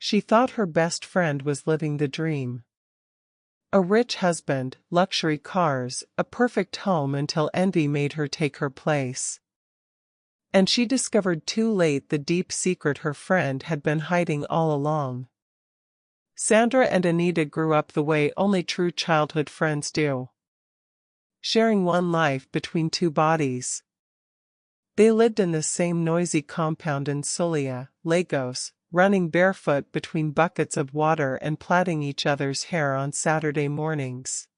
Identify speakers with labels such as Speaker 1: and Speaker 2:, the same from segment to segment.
Speaker 1: She thought her best friend was living the dream. A rich husband, luxury cars, a perfect home until envy made her take her place. And she discovered too late the deep secret her friend had been hiding all along. Sandra and Anita grew up the way only true childhood friends do. Sharing one life between two bodies. They lived in the same noisy compound in Sulia, Lagos, running barefoot between buckets of water and plaiting each other's hair on Saturday mornings.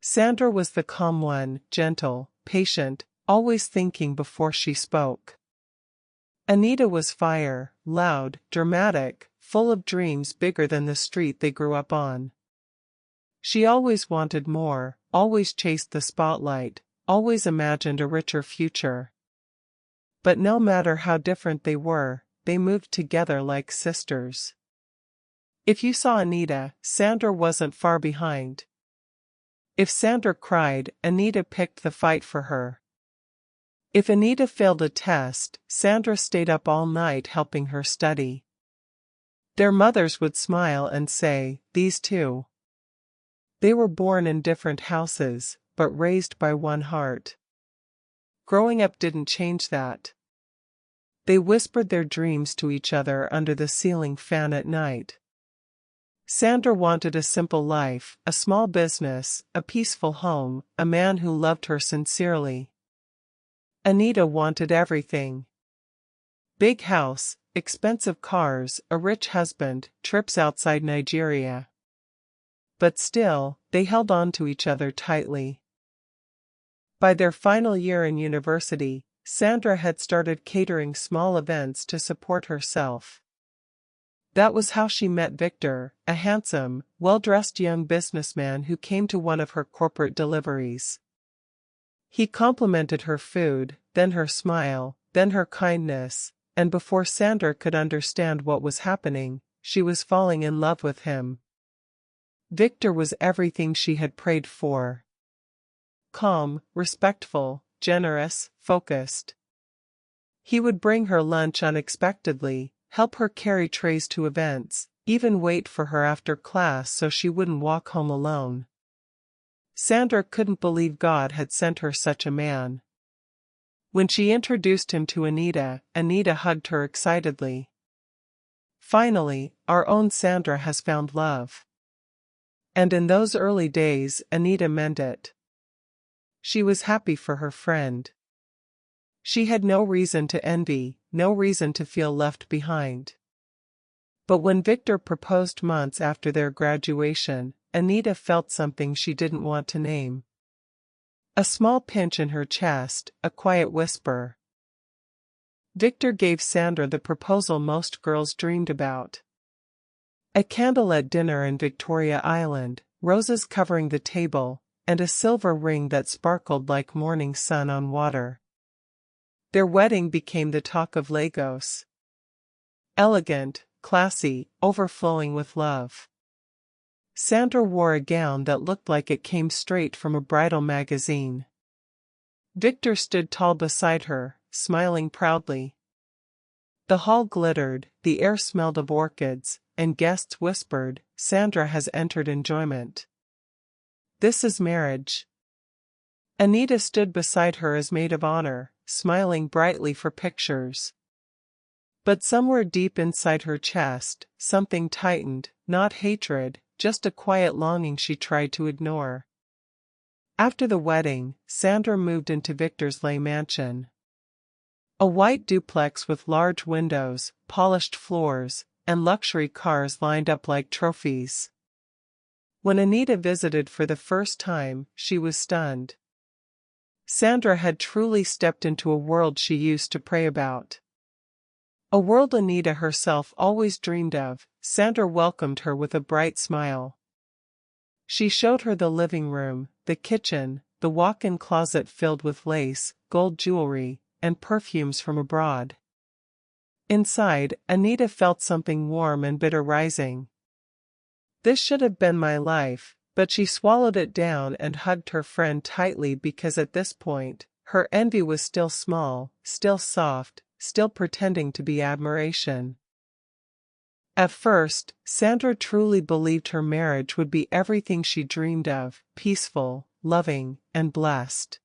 Speaker 1: Sandra was the calm one, gentle, patient, always thinking before she spoke. Anita was fire, loud, dramatic, full of dreams bigger than the street they grew up on. She always wanted more, always chased the spotlight, always imagined a richer future. But no matter how different they were, they moved together like sisters. If you saw Anita, Sandra wasn't far behind. If Sandra cried, Anita picked the fight for her. If Anita failed a test, Sandra stayed up all night helping her study. Their mothers would smile and say, "These two." They were born in different houses, but raised by one heart. Growing up didn't change that. They whispered their dreams to each other under the ceiling fan at night. Sandra wanted a simple life, a small business, a peaceful home, a man who loved her sincerely. Anita wanted everything. Big house, expensive cars, a rich husband, trips outside Nigeria. But still, they held on to each other tightly. By their final year in university, Sandra had started catering small events to support herself. That was how she met Victor, a handsome, well-dressed young businessman who came to one of her corporate deliveries. He complimented her food, then her smile, then her kindness, and before Sandra could understand what was happening, she was falling in love with him. Victor was everything she had prayed for. Calm, respectful, generous, focused. He would bring her lunch unexpectedly, help her carry trays to events, even wait for her after class so she wouldn't walk home alone. Sandra couldn't believe God had sent her such a man. When she introduced him to Anita, Anita hugged her excitedly. Finally, our own Sandra has found love. And in those early days, Anita meant it. She was happy for her friend. She had no reason to envy, no reason to feel left behind. But when Victor proposed months after their graduation, Anita felt something she didn't want to name. A small pinch in her chest, a quiet whisper. Victor gave Sandra the proposal most girls dreamed about. A candlelit dinner in Victoria Island, roses covering the table, and a silver ring that sparkled like morning sun on water. Their wedding became the talk of Lagos. Elegant, classy, overflowing with love. Sandra wore a gown that looked like it came straight from a bridal magazine. Victor stood tall beside her, smiling proudly. The hall glittered, the air smelled of orchids, and guests whispered, "Sandra has entered enjoyment. This is marriage." Anita stood beside her as maid of honor, smiling brightly for pictures. But somewhere deep inside her chest, something tightened, not hatred, just a quiet longing she tried to ignore. After the wedding, Sandra moved into Victor's Lay mansion. A white duplex with large windows, polished floors, and luxury cars lined up like trophies. When Anita visited for the first time, she was stunned. Sandra had truly stepped into a world she used to pray about. A world Anita herself always dreamed of. Sandra welcomed her with a bright smile. She showed her the living room, the kitchen, the walk-in closet filled with lace, gold jewelry, and perfumes from abroad. Inside, Anita felt something warm and bitter rising. This should have been my life, but she swallowed it down and hugged her friend tightly because at this point, her envy was still small, still soft, still pretending to be admiration. At first, Sandra truly believed her marriage would be everything she dreamed of, peaceful, loving, and blessed.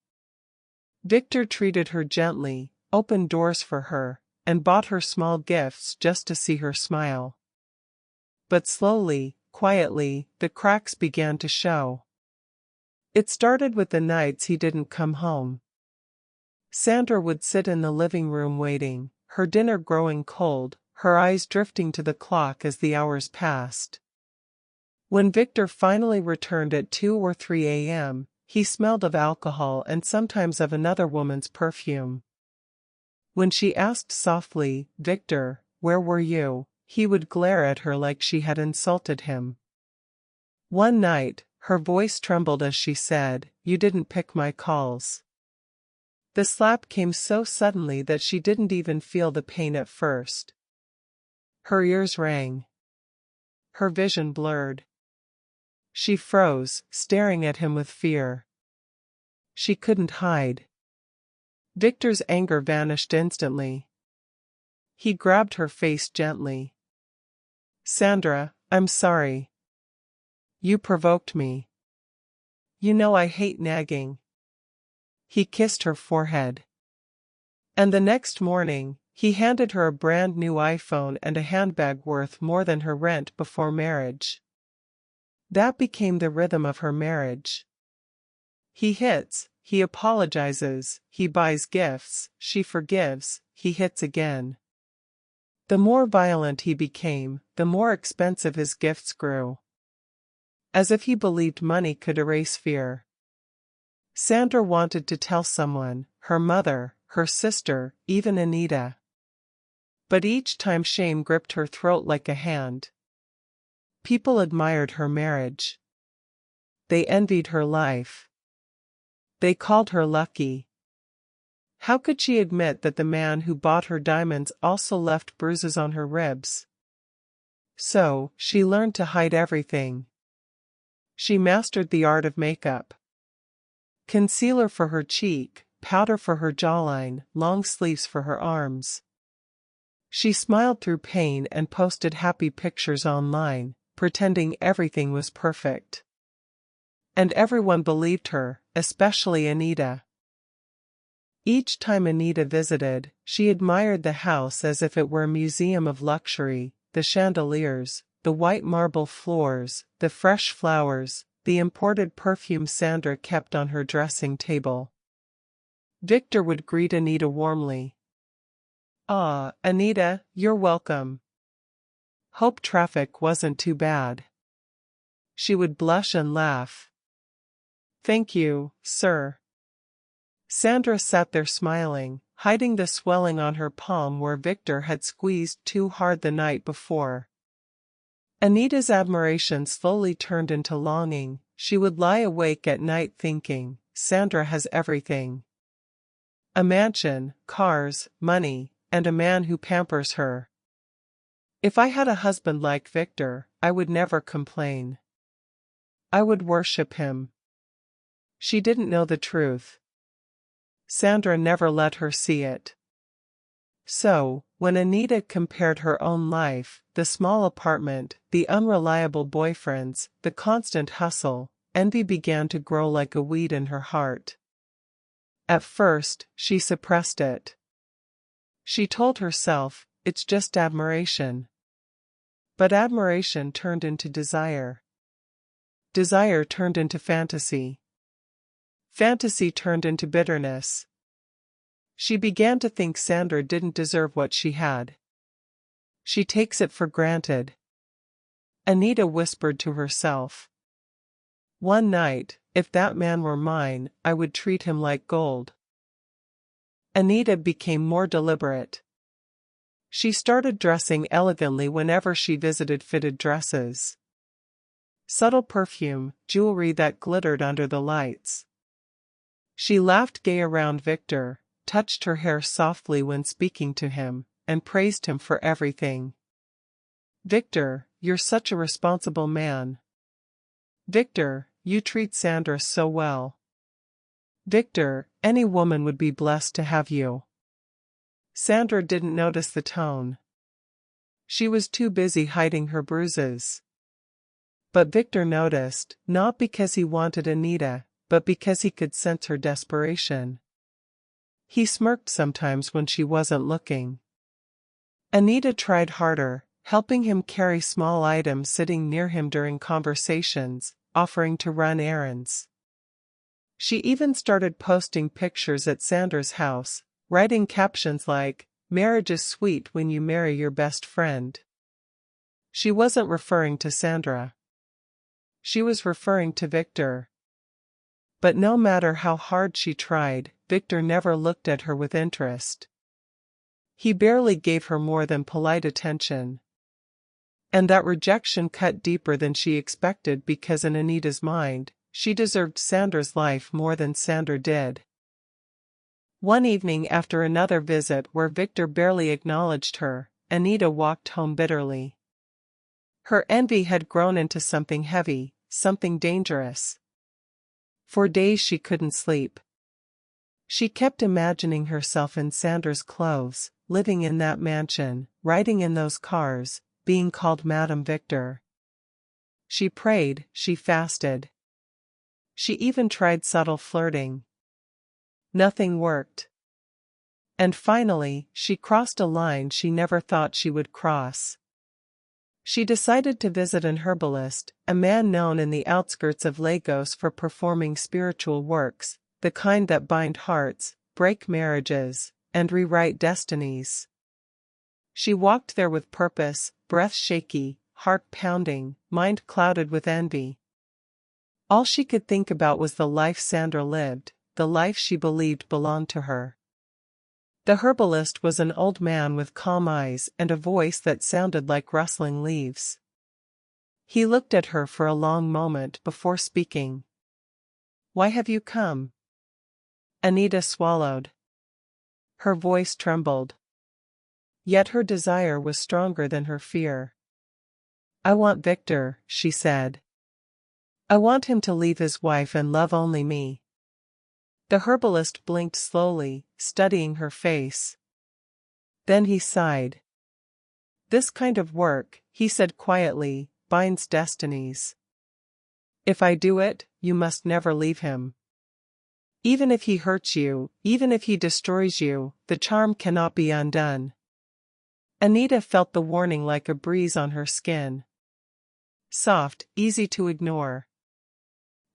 Speaker 1: Victor treated her gently, opened doors for her, and bought her small gifts just to see her smile. But slowly, quietly, the cracks began to show. It started with the nights he didn't come home. Sandra would sit in the living room waiting, her dinner growing cold, her eyes drifting to the clock as the hours passed. When Victor finally returned at 2 or 3 a.m., he smelled of alcohol and sometimes of another woman's perfume. When she asked softly, "Victor, where were you?" he would glare at her like she had insulted him. One night, her voice trembled as she said, "You didn't pick my calls." The slap came so suddenly that she didn't even feel the pain at first. Her ears rang. Her vision blurred. She froze, staring at him with fear. She couldn't hide. Victor's anger vanished instantly. He grabbed her face gently. "Sandra, I'm sorry. You provoked me. You know I hate nagging." He kissed her forehead. And the next morning, he handed her a brand new iPhone and a handbag worth more than her rent before marriage. That became the rhythm of her marriage. He hits, he apologizes, he buys gifts, she forgives, he hits again. The more violent he became, the more expensive his gifts grew. As if he believed money could erase fear. Sandra wanted to tell someone, her mother, her sister, even Anita. But each time shame gripped her throat like a hand. People admired her marriage. They envied her life. They called her lucky. How could she admit that the man who bought her diamonds also left bruises on her ribs? So, she learned to hide everything. She mastered the art of makeup. Concealer for her cheek, powder for her jawline, long sleeves for her arms. She smiled through pain and posted happy pictures online, pretending everything was perfect. And everyone believed her, especially Anita. Each time Anita visited, she admired the house as if it were a museum of luxury, the chandeliers, the white marble floors, the fresh flowers, the imported perfume Sandra kept on her dressing table. Victor would greet Anita warmly. "Ah, Anita, you're welcome. Hope traffic wasn't too bad." She would blush and laugh. "Thank you, sir." Sandra sat there smiling, hiding the swelling on her palm where Victor had squeezed too hard the night before. Anita's admiration slowly turned into longing. She would lie awake at night thinking, "Sandra has everything. A mansion, cars, money, and a man who pampers her. If I had a husband like Victor, I would never complain. I would worship him." She didn't know the truth. Sandra never let her see it. So, when Anita compared her own life, the small apartment, the unreliable boyfriends, the constant hustle, envy began to grow like a weed in her heart. At first, she suppressed it. She told herself, "It's just admiration." But admiration turned into desire. Desire turned into fantasy. Fantasy turned into bitterness. She began to think Sandra didn't deserve what she had. "She takes it for granted," Anita whispered to herself. "One night, if that man were mine, I would treat him like gold." Anita became more deliberate. She started dressing elegantly whenever she visited fitted dresses. Subtle perfume, jewelry that glittered under the lights. She laughed gay around Victor, touched her hair softly when speaking to him, and praised him for everything. "Victor, you're such a responsible man. Victor, you treat Sandra so well. Victor, any woman would be blessed to have you." Sandra didn't notice the tone. She was too busy hiding her bruises. But Victor noticed, not because he wanted Anita, but because he could sense her desperation. He smirked sometimes when she wasn't looking. Anita tried harder, helping him carry small items sitting near him during conversations, offering to run errands. She even started posting pictures at Sandra's house, writing captions like, "Marriage is sweet when you marry your best friend." She wasn't referring to Sandra. She was referring to Victor. But no matter how hard she tried, Victor never looked at her with interest. He barely gave her more than polite attention. And that rejection cut deeper than she expected because in Anita's mind, she deserved Sandra's life more than Sandra did. One evening after another visit where Victor barely acknowledged her, Anita walked home bitterly. Her envy had grown into something heavy, something dangerous. For days she couldn't sleep. She kept imagining herself in Sandra's clothes, living in that mansion, riding in those cars, being called Madame Victor. She prayed, she fasted. She even tried subtle flirting. Nothing worked. And finally, she crossed a line she never thought she would cross. She decided to visit an herbalist, a man known in the outskirts of Lagos for performing spiritual works, the kind that bind hearts, break marriages, and rewrite destinies. She walked there with purpose, breath shaky, heart pounding, mind clouded with envy. All she could think about was the life Sandra lived, the life she believed belonged to her. The herbalist was an old man with calm eyes and a voice that sounded like rustling leaves. He looked at her for a long moment before speaking. "Why have you come?" Anita swallowed. Her voice trembled. Yet her desire was stronger than her fear. "I want Victor," she said. "I want him to leave his wife and love only me." The herbalist blinked slowly, studying her face. Then he sighed. "This kind of work," he said quietly, "binds destinies. If I do it, you must never leave him. Even if he hurts you, even if he destroys you, the charm cannot be undone." Anita felt the warning like a breeze on her skin. Soft, easy to ignore.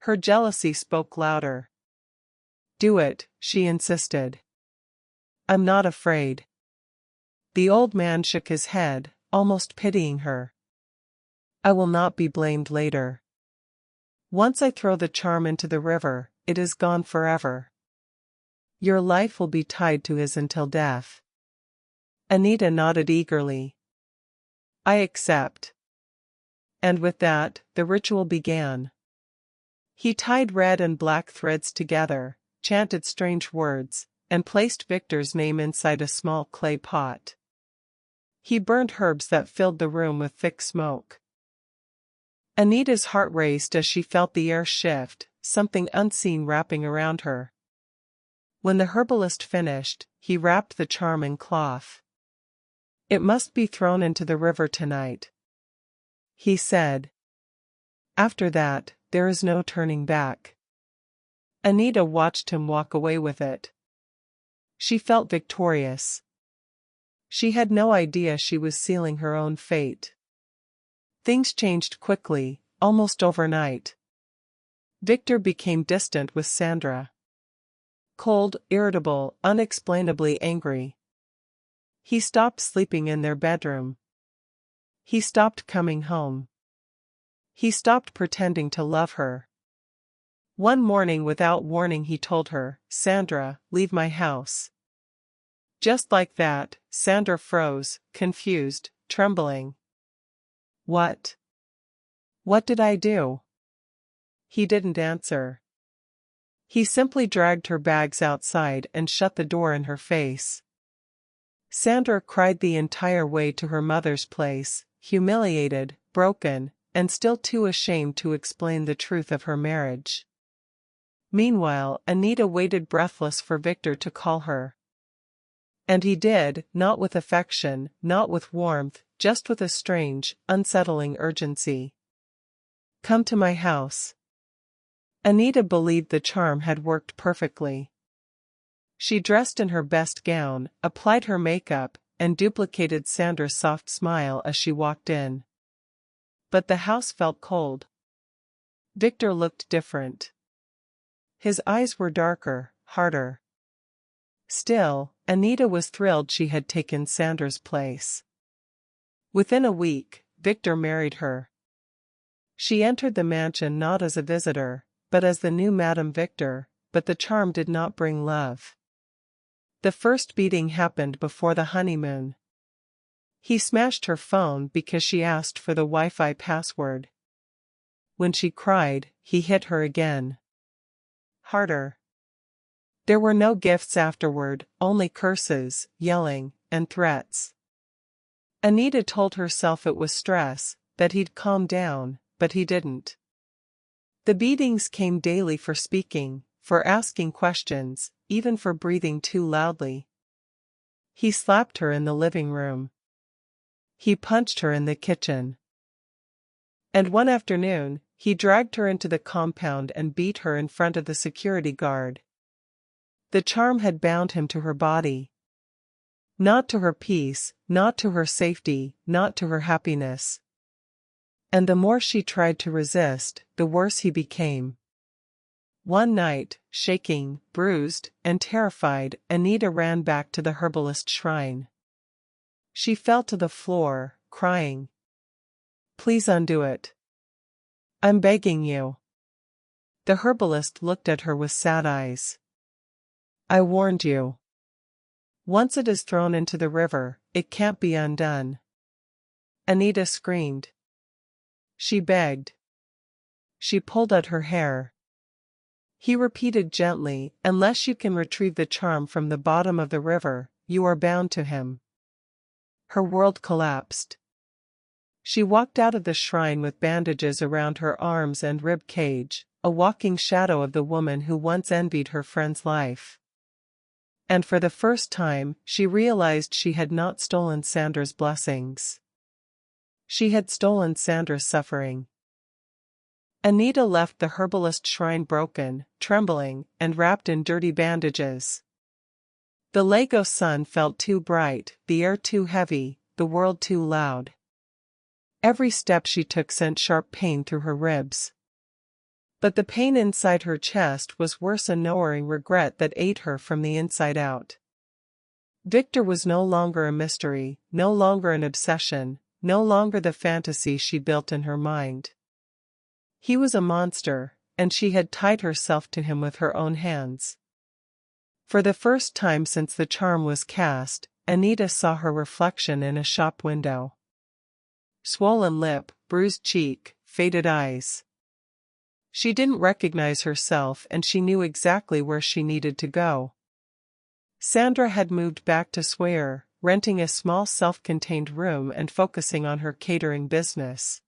Speaker 1: Her jealousy spoke louder. "Do it," she insisted. "I'm not afraid." The old man shook his head, almost pitying her. "I will not be blamed later. Once I throw the charm into the river, it is gone forever. Your life will be tied to his until death." Anita nodded eagerly. "I accept." And with that, the ritual began. He tied red and black threads together, chanted strange words, and placed Victor's name inside a small clay pot. He burned herbs that filled the room with thick smoke. Anita's heart raced as she felt the air shift, something unseen wrapping around her. When the herbalist finished, he wrapped the charm in cloth. "It must be thrown into the river tonight," he said. "After that, there is no turning back." Anita watched him walk away with it. She felt victorious. She had no idea she was sealing her own fate. Things changed quickly, almost overnight. Victor became distant with Sandra. Cold, irritable, unexplainably angry. He stopped sleeping in their bedroom. He stopped coming home. He stopped pretending to love her. One morning without warning he told her, "Sandra, leave my house." Just like that, Sandra froze, confused, trembling. "What? What did I do?" He didn't answer. He simply dragged her bags outside and shut the door in her face. Sandra cried the entire way to her mother's place, humiliated, broken, and still too ashamed to explain the truth of her marriage. Meanwhile, Anita waited breathless for Victor to call her. And he did, not with affection, not with warmth, just with a strange, unsettling urgency. Come to my house. Anita believed the charm had worked perfectly. She dressed in her best gown, applied her makeup, and duplicated Sandra's soft smile as she walked in. But the house felt cold. Victor looked different. His eyes were darker, harder. Still, Anita was thrilled she had taken Sandra's place. Within a week, Victor married her. She entered the mansion not as a visitor, but as the new Madame Victor, but the charm did not bring love. The first beating happened before the honeymoon. He smashed her phone because she asked for the Wi-Fi password. When she cried, he hit her again. Harder. There were no gifts afterward, only curses, yelling, and threats. Anita told herself it was stress, that he'd calm down, but he didn't. The beatings came daily for speaking, for asking questions, even for breathing too loudly. He slapped her in the living room. He punched her in the kitchen. And one afternoon, he dragged her into the compound and beat her in front of the security guard. The charm had bound him to her body. Not to her peace, not to her safety, not to her happiness. And the more she tried to resist, the worse he became. One night, shaking, bruised, and terrified, Anita ran back to the herbalist shrine. She fell to the floor, crying. Please undo it. I'm begging you. The herbalist looked at her with sad eyes. I warned you. Once it is thrown into the river, it can't be undone. Anita screamed. She begged. She pulled at her hair. He repeated gently, unless you can retrieve the charm from the bottom of the river, you are bound to him. Her world collapsed. She walked out of the shrine with bandages around her arms and rib cage, a walking shadow of the woman who once envied her friend's life. And for the first time, she realized she had not stolen Sandra's blessings. She had stolen Sandra's suffering. Anita left the herbalist shrine broken, trembling, and wrapped in dirty bandages. The Lagos sun felt too bright, the air too heavy, the world too loud. Every step she took sent sharp pain through her ribs. But the pain inside her chest was worse, a gnawing regret that ate her from the inside out. Victor was no longer a mystery, no longer an obsession, no longer the fantasy she built in her mind. He was a monster, and she had tied herself to him with her own hands. For the first time since the charm was cast, Anita saw her reflection in a shop window. Swollen lip, bruised cheek, faded eyes. She didn't recognize herself, and she knew exactly where she needed to go. Sandra had moved back to Swear, renting a small self-contained room and focusing on her catering business.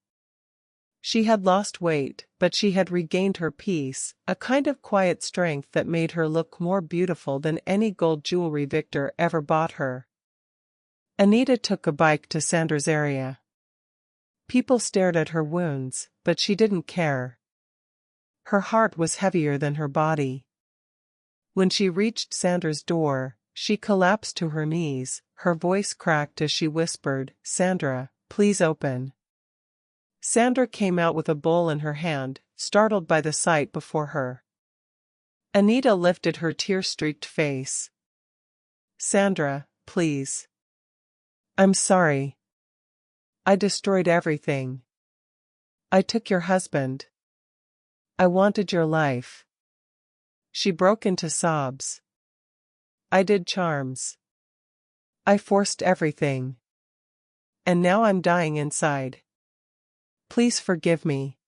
Speaker 1: She had lost weight, but she had regained her peace, a kind of quiet strength that made her look more beautiful than any gold jewelry Victor ever bought her. Anita took a bike to Sandra's area. People stared at her wounds, but she didn't care. Her heart was heavier than her body. When she reached Sandra's door, she collapsed to her knees, her voice cracked as she whispered, "Sandra, please open." Sandra came out with a bowl in her hand, startled by the sight before her. Anita lifted her tear-streaked face. "Sandra, please. I'm sorry. I destroyed everything. I took your husband. I wanted your life." She broke into sobs. "I did charms. I forced everything. And now I'm dying inside. Please forgive me."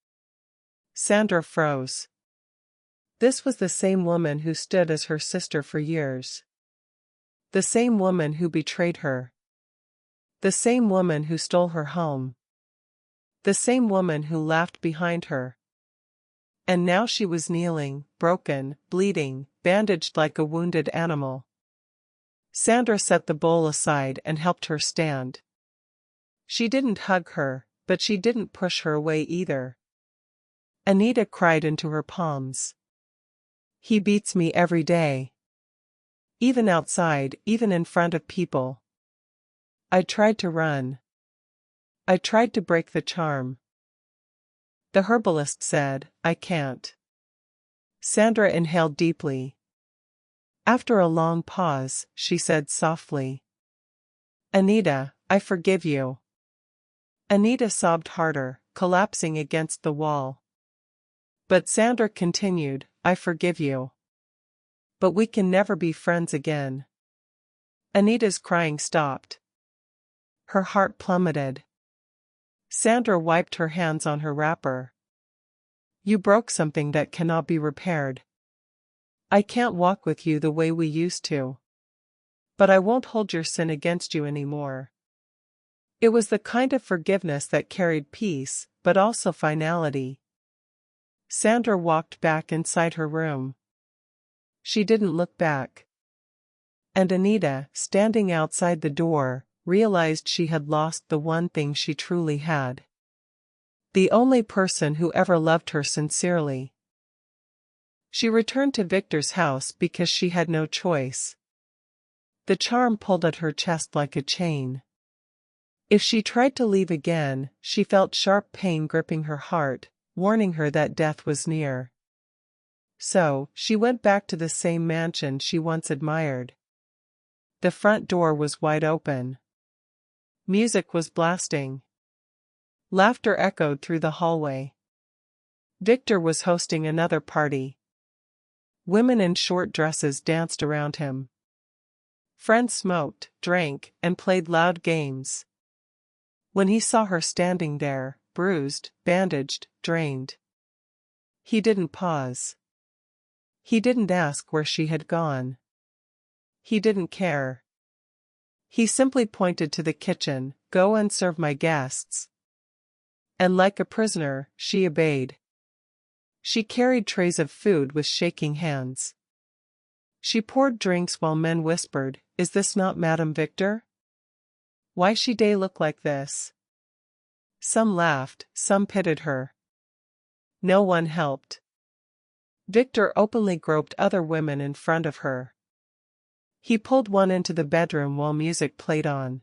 Speaker 1: Sandra froze. This was the same woman who stood as her sister for years. The same woman who betrayed her. The same woman who stole her home. The same woman who laughed behind her. And now she was kneeling, broken, bleeding, bandaged like a wounded animal. Sandra set the bowl aside and helped her stand. She didn't hug her, but she didn't push her away either. Anita cried into her palms. He beats me every day. Even outside, even in front of people. I tried to run. I tried to break the charm. The herbalist said, I can't. Sandra inhaled deeply. After a long pause, she said softly, Anita, I forgive you. Anita sobbed harder, collapsing against the wall. But Sandra continued, I forgive you. But we can never be friends again. Anita's crying stopped. Her heart plummeted. Sandra wiped her hands on her wrapper. You broke something that cannot be repaired. I can't walk with you the way we used to. But I won't hold your sin against you anymore. It was the kind of forgiveness that carried peace, but also finality. Sandra walked back inside her room. She didn't look back. And Anita, standing outside the door, realized she had lost the one thing she truly had. The only person who ever loved her sincerely. She returned to Victor's house because she had no choice. The charm pulled at her chest like a chain. If she tried to leave again, she felt sharp pain gripping her heart, warning her that death was near. So, she went back to the same mansion she once admired. The front door was wide open. Music was blasting. Laughter echoed through the hallway. Victor was hosting another party. Women in short dresses danced around him. Friends smoked, drank, and played loud games. When he saw her standing there, bruised, bandaged, drained, he didn't pause. He didn't ask where she had gone. He didn't care. He simply pointed to the kitchen, Go and serve my guests. And like a prisoner, she obeyed. She carried trays of food with shaking hands. She poured drinks while men whispered, Is this not Madame Victor? Why she day look like this? Some laughed, some pitied her. No one helped. Victor openly groped other women in front of her. He pulled one into the bedroom while music played on.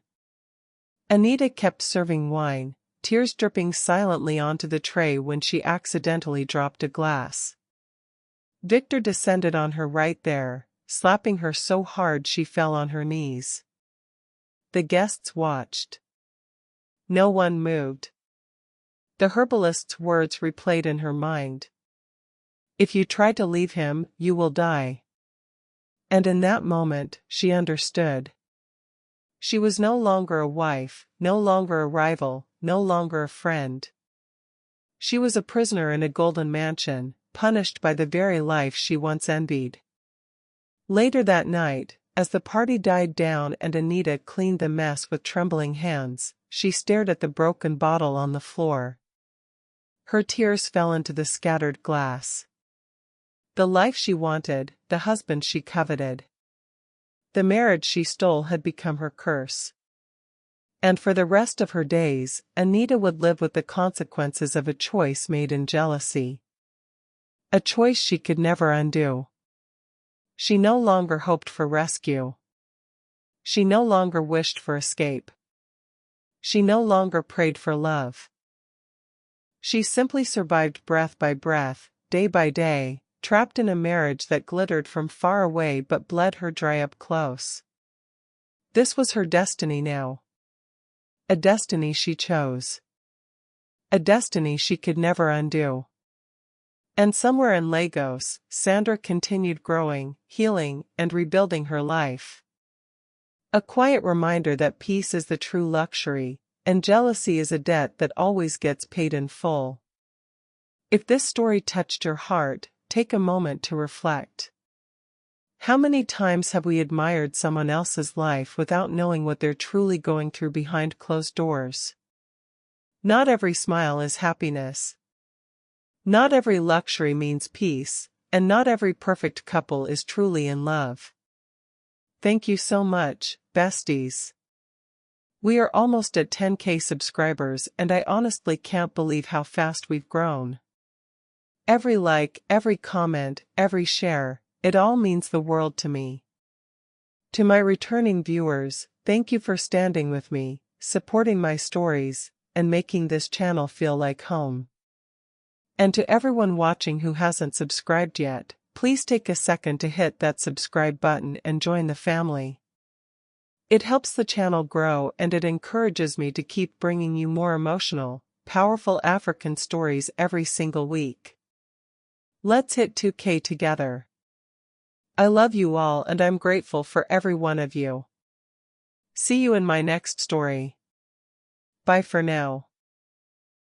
Speaker 1: Anita kept serving wine, tears dripping silently onto the tray when she accidentally dropped a glass. Victor descended on her right there, slapping her so hard she fell on her knees. The guests watched. No one moved. The herbalist's words replayed in her mind. If you try to leave him, you will die. And in that moment, she understood. She was no longer a wife, no longer a rival, no longer a friend. She was a prisoner in a golden mansion, punished by the very life she once envied. Later that night, as the party died down and Anita cleaned the mess with trembling hands, she stared at the broken bottle on the floor. Her tears fell into the scattered glass. The life she wanted, the husband she coveted. The marriage she stole had become her curse. And for the rest of her days, Anita would live with the consequences of a choice made in jealousy. A choice she could never undo. She no longer hoped for rescue. She no longer wished for escape. She no longer prayed for love. She simply survived breath by breath, day by day, trapped in a marriage that glittered from far away but bled her dry up close. This was her destiny now. A destiny she chose. A destiny she could never undo. And somewhere in Lagos, Sandra continued growing, healing, and rebuilding her life. A quiet reminder that peace is the true luxury, and jealousy is a debt that always gets paid in full. If this story touched your heart, take a moment to reflect. How many times have we admired someone else's life without knowing what they're truly going through behind closed doors? Not every smile is happiness. Not every luxury means peace, and not every perfect couple is truly in love. Thank you so much, besties. We are almost at 10K subscribers and I honestly can't believe how fast we've grown. Every like, every comment, every share, it all means the world to me. To my returning viewers, thank you for standing with me, supporting my stories, and making this channel feel like home. And to everyone watching who hasn't subscribed yet, please take a second to hit that subscribe button and join the family. It helps the channel grow and it encourages me to keep bringing you more emotional, powerful African stories every single week. Let's hit 2K together. I love you all and I'm grateful for every one of you. See you in my next story. Bye for now.